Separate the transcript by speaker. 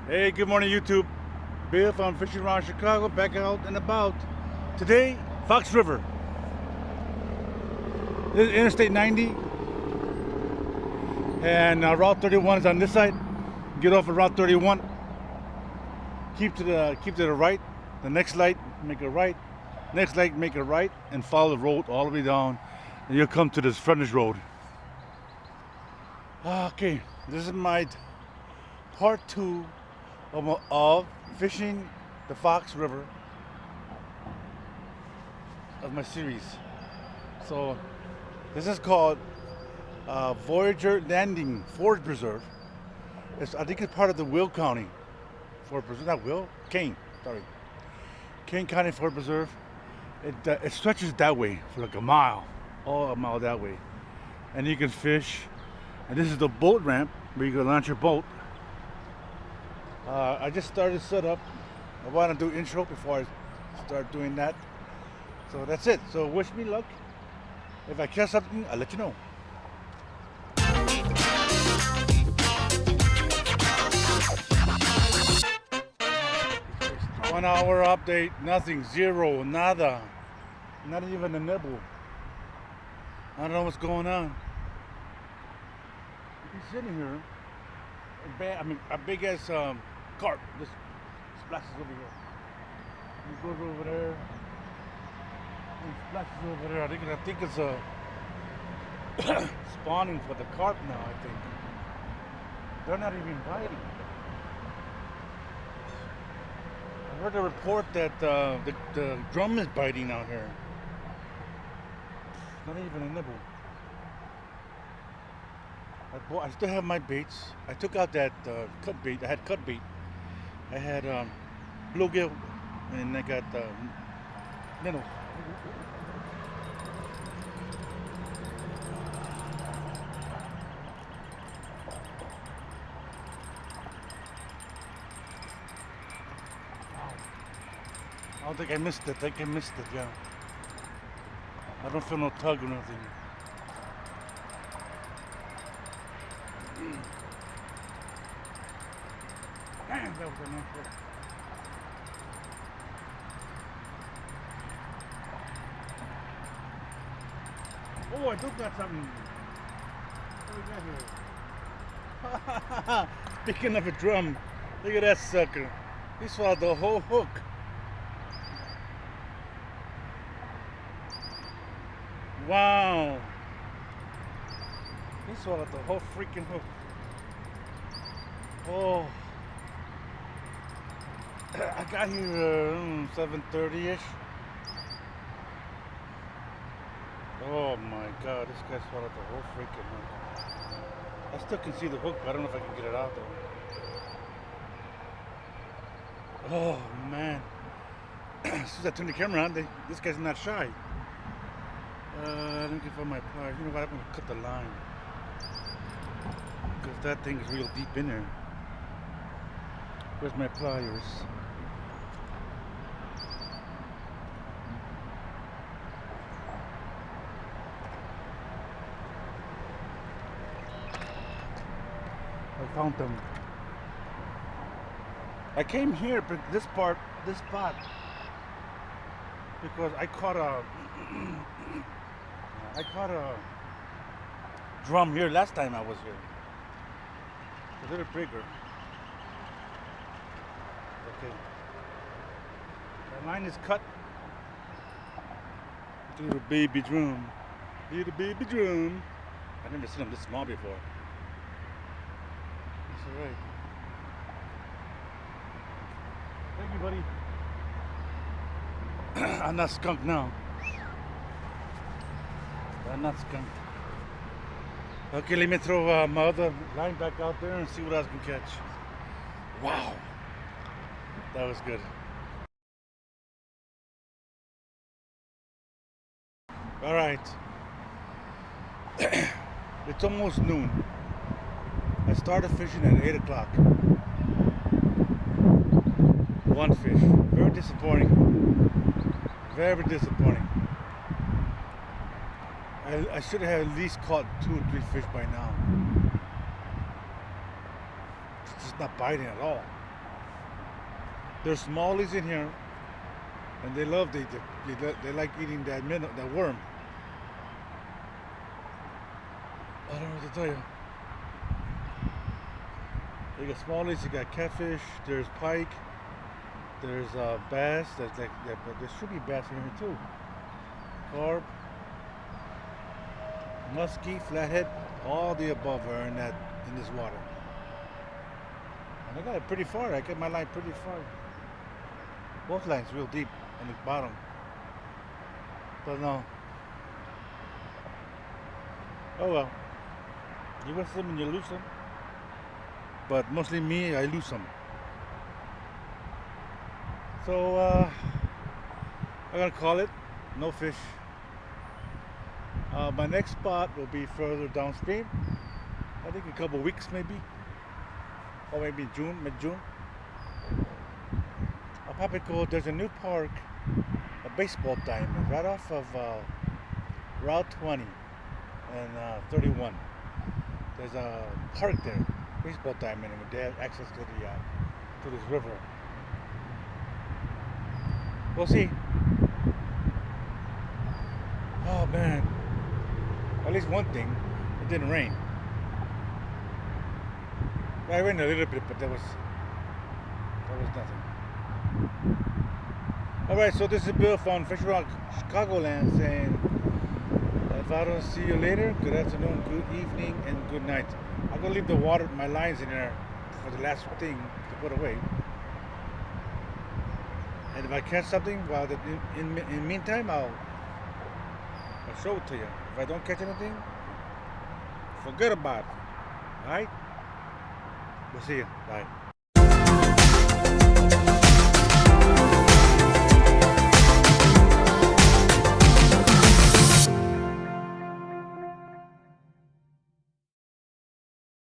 Speaker 1: Hey, good morning, YouTube. Bill from Fishing Around Chicago, back out and about. Today, Fox River. This is Interstate 90, and Route 31 is on this side. Get off of Route 31. Keep to the right. The next light, make a right. Next light, make a right, and follow the road all the way down, and you'll come to this frontage road. Okay, this is my part 2 of fishing the Fox River of my series. So this is called Voyager Landing Forest Preserve. I think it's part of the Will County Forest Preserve. Not Will, Kane. Sorry, Kane County Forest Preserve. It stretches that way for like a mile that way, and you can fish. And this is the boat ramp where you can launch your boat. I just started set up. I want to do intro before I start doing that. So that's it. So wish me luck. If I catch something, I'll let you know. 1 hour update. Nothing. Zero. Nada. Not even a nibble. I don't know what's going on. He's sitting here. A big ass carp just splashes over here. He goes over there and splashes over there. I think it's spawning for the carp now. I think they're not even biting. I heard a report that the drum is biting out here. Not even a nibble. I still have my baits. I took out that cut bait. I had cut bait. I had bluegill, and I got minnow. I don't think I missed it. Yeah. I don't feel no tug or nothing. Damn, that was a nice one. Oh, I do got something. What do we got here? Speaking of a drum, look at that sucker. He swallowed the whole hook. Wow. He swallowed the whole freaking hook. Oh. I got here 7:30-ish. Oh my God, this guy swallowed the whole freaking hook. I still can see the hook, but I don't know if I can get it out though. Oh man. As soon as I turn the camera on, this guy's not shy. Let me find my pliers. You know what? I'm gonna cut the line because that thing is real deep in there. Where's my pliers? I found them. I came here, but this spot, because I caught a drum here last time I was here. A little bigger. Okay. The line is cut. Little baby drum. Little baby drum. I've never seen them this small before. That's alright. Thank you, buddy. I'm not skunked now. I'm not skunked. Okay, let me throw my other line back out there and see what else I can catch. Wow. That was good. All right. It's almost noon. I started fishing at 8 o'clock. One fish. Very disappointing. Very disappointing. I should have at least caught 2 or 3 fish by now. It's just not biting at all. There's smallies in here, and they love they like eating that that worm. I don't know what to tell you. You got smallies, you got catfish, there's pike, there's bass. There's but there should be bass in here too. Carp, muskie, flathead, all the above are in this water. And I got it pretty far. I got my line pretty far. Both lines real deep on the bottom. Don't know. Oh well. You win some and you lose some. But mostly me, I lose some. So I'm gonna call it no fish. My next spot will be further downstream. I think a couple weeks maybe, or maybe June, mid-June. I'll probably go. There's a new park, a baseball diamond, right off of Route 20 and 31. There's a park there, baseball diamond, and they have access to this river. We'll see. Oh man, at least one thing, it didn't rain. Well, it rained a little bit, but that was nothing. Alright, so this is Bill from Fish Rock, Chicagoland saying, if I don't see you later, good afternoon, good evening, and good night. I'm gonna leave my lines in there for the last thing to put away. And if I catch something, well, in the meantime, I'll show it to you. If I don't catch anything, forget about it. Alright? We'll see you. Bye.